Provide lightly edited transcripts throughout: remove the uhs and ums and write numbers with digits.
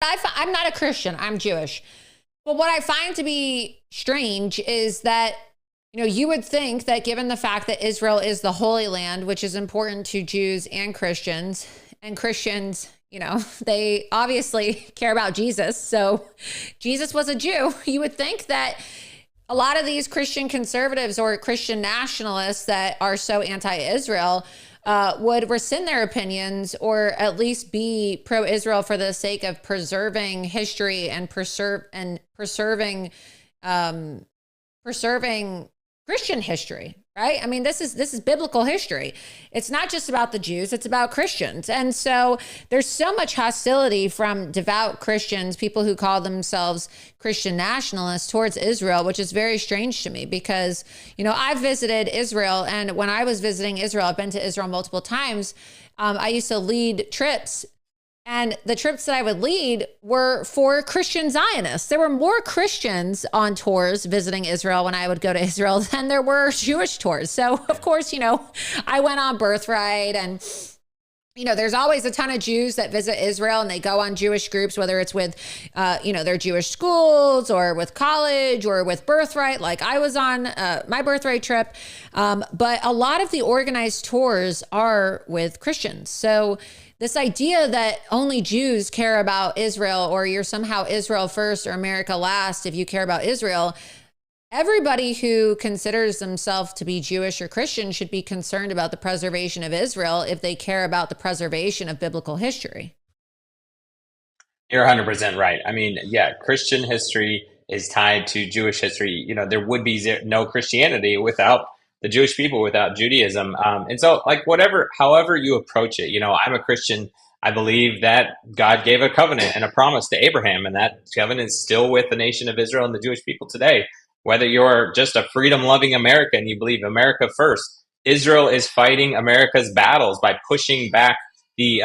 I'm not a Christian. I'm Jewish. But what I find to be strange is that, you would think that given the fact that Israel is the Holy Land, which is important to Jews and Christians, they obviously care about Jesus. So Jesus was a Jew. You would think that a lot of these Christian conservatives or Christian nationalists that are so anti-Israel would rescind their opinions or at least be pro-Israel for the sake of preserving history and preserving Christian history, right? I mean, this is biblical history. It's not just about the Jews, it's about Christians. And so there's so much hostility from devout Christians, people who call themselves Christian nationalists towards Israel, which is very strange to me because, I've visited Israel, and when I was visiting Israel, I've been to Israel multiple times. I used to lead trips. And the trips that I would lead were for Christian Zionists. There were more Christians on tours visiting Israel when I would go to Israel than there were Jewish tours. So, of course, I went on Birthright, and, there's always a ton of Jews that visit Israel and they go on Jewish groups, whether it's with, their Jewish schools or with college or with Birthright, like I was on my Birthright trip. But a lot of the organized tours are with Christians. So this idea that only Jews care about Israel, or you're somehow Israel first or America last if you care about Israel, everybody who considers themselves to be Jewish or Christian should be concerned about the preservation of Israel if they care about the preservation of biblical history. You're 100% right. I mean, yeah, Christian history is tied to Jewish history. There would be no Christianity without the Jewish people, without Judaism. And so, like, however you approach it, I'm a Christian. I believe that God gave a covenant and a promise to Abraham, and that covenant is still with the nation of Israel and the Jewish people today. Whether you're just a freedom-loving American, you believe America first, Israel is fighting America's battles by pushing back the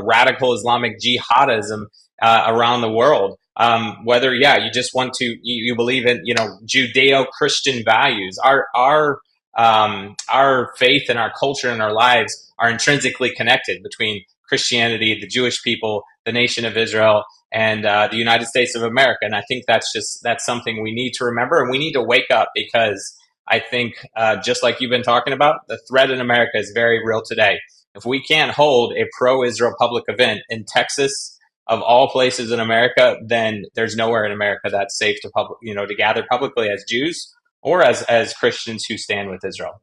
radical Islamic jihadism around the world. Whether you just want to you believe in Judeo-Christian values, our faith and our culture and our lives are intrinsically connected between Christianity, the Jewish people, the nation of Israel, and the United States of America. And I think that's something we need to remember, and we need to wake up, because I think just like you've been talking about, the threat in America is very real today. If we can't hold a pro-Israel public event in Texas, of all places in America, then there's nowhere in America that's safe to gather publicly as Jews or as Christians who stand with Israel.